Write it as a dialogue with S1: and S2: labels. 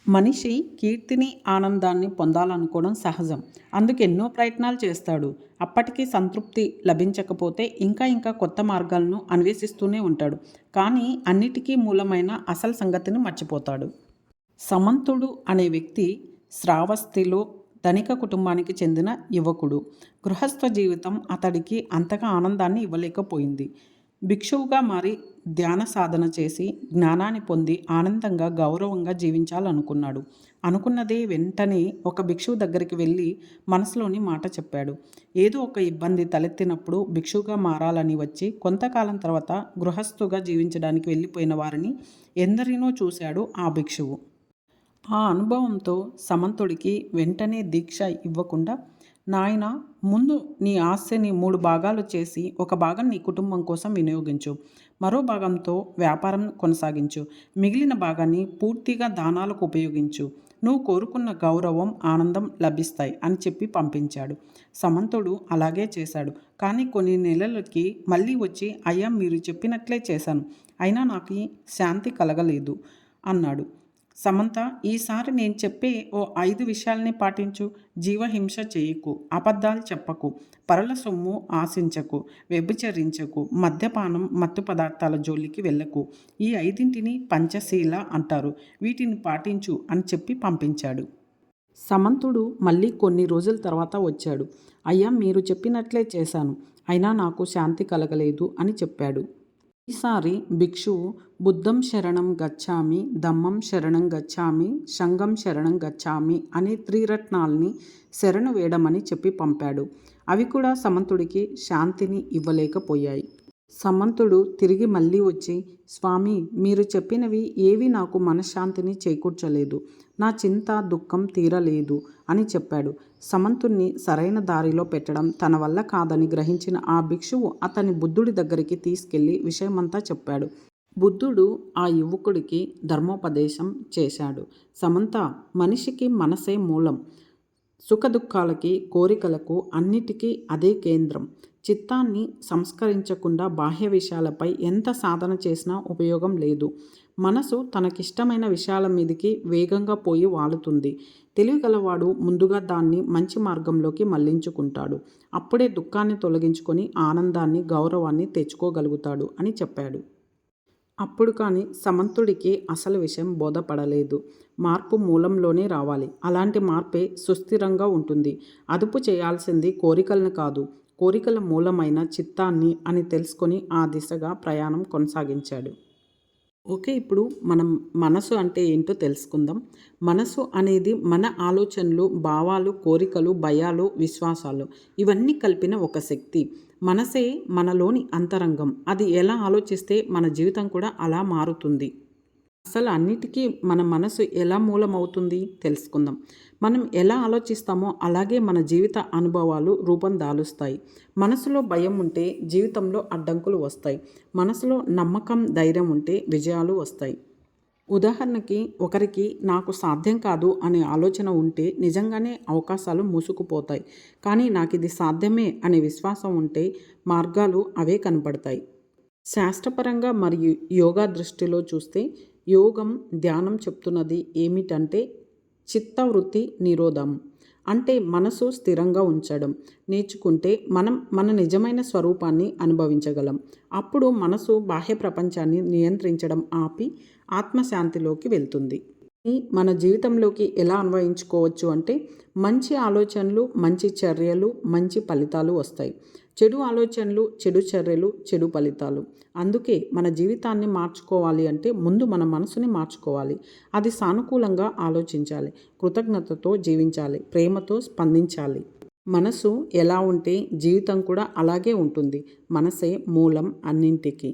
S1: మనిషి కీర్తిని, ఆనందాన్ని పొందాలనుకోవడం సహజం. అందుకు ఎన్నో ప్రయత్నాలు చేస్తాడు. అప్పటికి సంతృప్తి లభించకపోతే ఇంకా కొత్త మార్గాలను అన్వేషిస్తూనే ఉంటాడు. కానీ అన్నిటికీ మూలమైన అసలు సంగతిని మర్చిపోతాడు. సమంతుడు అనే వ్యక్తి శ్రావస్తిలో ధనిక కుటుంబానికి చెందిన యువకుడు. గృహస్థ జీవితం అతడికి అంతగా ఆనందాన్ని ఇవ్వలేకపోయింది. భిక్షువుగా మారి ధ్యాన సాధన చేసి జ్ఞానాన్ని పొంది ఆనందంగా, గౌరవంగా జీవించాలనుకున్నాడు. అనుకున్నదే వెంటనే ఒక భిక్షువు దగ్గరికి వెళ్ళి మనసులోని మాట చెప్పాడు. ఏదో ఒక ఇబ్బంది తలెత్తినప్పుడు భిక్షువుగా మారాలని వచ్చి కొంతకాలం తర్వాత గృహస్థుగా జీవించడానికి వెళ్ళిపోయిన వారిని ఎందరినో చూశాడు ఆ భిక్షువు. ఆ అనుభవంతో సమంతుడికి వెంటనే దీక్ష ఇవ్వకుండా, నాయనా, ముందు నీ ఆస్తిని 3 భాగాలు చేసి ఒక భాగం నీ కుటుంబం కోసం వినియోగించు, మరో భాగంతో వ్యాపారం కొనసాగించు, మిగిలిన భాగాన్ని పూర్తిగా దానాలకు ఉపయోగించు, నువ్వు కోరుకున్న గౌరవం, ఆనందం లభిస్తాయి అని చెప్పి పంపించాడు. సమంతుడు అలాగే చేశాడు. కానీ కొన్ని నెలలకి మళ్ళీ వచ్చి, అయ్యా, మీరు చెప్పినట్లే చేశాను, అయినా నాకు శాంతి కలగలేదు అన్నాడు. సమంత, ఈసారి నేను చెప్పే ఓ 5 విషయాల్ని పాటించు. జీవహింస చేయకు, అబద్ధాలు చెప్పకు, పరుల సొమ్ము ఆశించకు, వ్యభిచరించకు, మద్యపానం, మత్తు పదార్థాల జోలికి వెళ్ళకు. ఈ 5ంటిని పంచశీల అంటారు. వీటిని పాటించు అని చెప్పి పంపించాడు. సమంతుడు మళ్ళీ కొన్ని రోజుల తర్వాత వచ్చాడు. అయ్యా, మీరు చెప్పినట్లే చేశాను, అయినా నాకు శాంతి కలగలేదు అని చెప్పాడు. ఈసారి భిక్షువు బుద్ధం శరణం గచ్చామి, ధమ్మం శరణం గచ్చామి, సంఘం శరణం గచ్చామి అనే త్రిరత్నాల్ని శరణు వేయడమని చెప్పి పంపాడు. అవి కూడా సమంతుడికి శాంతిని ఇవ్వలేకపోయాయి. సమంతుడు తిరిగి మళ్ళీ వచ్చి, స్వామి, మీరు చెప్పినవి ఏవి నాకు మనశ్శాంతిని చేకూర్చలేదు, నా చింత, దుఃఖం తీరలేదు అని చెప్పాడు. సమంతుణ్ణి సరైన దారిలో పెట్టడం తన వల్ల కాదని గ్రహించిన ఆ భిక్షువు అతన్ని బుద్ధుడి దగ్గరికి తీసుకెళ్లి విషయమంతా చెప్పాడు. బుద్ధుడు ఆ యువకుడికి ధర్మోపదేశం చేశాడు. సమంత, మనిషికి మనసే మూలం. సుఖదుఖాలకి, కోరికలకు అన్నిటికీ అదే కేంద్రం. చిత్తాన్ని సంస్కరించకుండా బాహ్య విషయాలపై ఎంత సాధన చేసినా ఉపయోగం లేదు. మనసు తనకిష్టమైన విషయాల మీదకి వేగంగా పోయి వాలుతుంది. తెలివిగలవాడు ముందుగా దాన్ని మంచి మార్గంలోకి మళ్లించుకుంటాడు. అప్పుడే దుఃఖాన్ని తొలగించుకొని ఆనందాన్ని, గౌరవాన్ని తెచ్చుకోగలుగుతాడు అని చెప్పాడు. అప్పుడు కానీ సమంతుడికి అసలు విషయం బోధపడలేదు. మార్పు మూలంలోనే రావాలి. అలాంటి మార్పే సుస్థిరంగా ఉంటుంది. అదుపు చేయాల్సింది కోరికలను కాదు, కోరికల మూలమైన చిత్తాన్ని అని తెలుసుకొని ఆ దిశగా ప్రయాణం కొనసాగించాడు. ఓకే, ఇప్పుడు మనం మనసు అంటే ఏంటో తెలుసుకుందాం. మనసు అనేది మన ఆలోచనలు, భావాలు, కోరికలు, భయాలు, విశ్వాసాలు ఇవన్నీ కలిపిన ఒక శక్తి. మనసే మనలోని అంతరంగం. అది ఎలా ఆలోచిస్తే మన జీవితం కూడా అలా మారుతుంది. అసలు అన్నిటికీ మన మనసు ఎలా మూలమవుతుంది తెలుసుకుందాం. మనం ఎలా ఆలోచిస్తామో అలాగే మన జీవిత అనుభవాలు రూపం దాలుస్తాయి. మనసులో భయం ఉంటే జీవితంలో అడ్డంకులు వస్తాయి. మనసులో నమ్మకం, ధైర్యం ఉంటే విజయాలు వస్తాయి. ఉదాహరణకి, ఒకరికి నాకు సాధ్యం కాదు అనే ఆలోచన ఉంటే నిజంగానే అవకాశాలు మూసుకుపోతాయి. కానీ నాకు ఇది సాధ్యమే అనే విశ్వాసం ఉంటే మార్గాలు అవే కనపడతాయి. శాస్త్రపరంగా మరియు యోగా దృష్టిలో చూస్తే యోగం, ధ్యానం చెప్తున్నది ఏమిటంటే చిత్తవృత్తి నిరోధం. అంటే మనసు స్థిరంగా ఉంచడం నేర్చుకుంటే మనం మన నిజమైన స్వరూపాన్ని అనుభవించగలం. అప్పుడు మనసు బాహ్య ప్రపంచాన్ని నియంత్రించడం ఆపి ఆత్మశాంతిలోకి వెళ్తుంది. మన జీవితంలోకి ఎలా అన్వయించుకోవచ్చు అంటే, మంచి ఆలోచనలు, మంచి చర్యలు, మంచి ఫలితాలు వస్తాయి. చెడు ఆలోచనలు, చెడు చర్యలు, చెడు ఫలితాలు. అందుకే మన జీవితాన్ని మార్చుకోవాలి అంటే ముందు మన మనసుని మార్చుకోవాలి. అది సానుకూలంగా ఆలోచించాలి, కృతజ్ఞతతో జీవించాలి, ప్రేమతో స్పందించాలి. మనసు ఎలా ఉంటే జీవితం కూడా అలాగే ఉంటుంది. మనసే మూలం అన్నింటికి.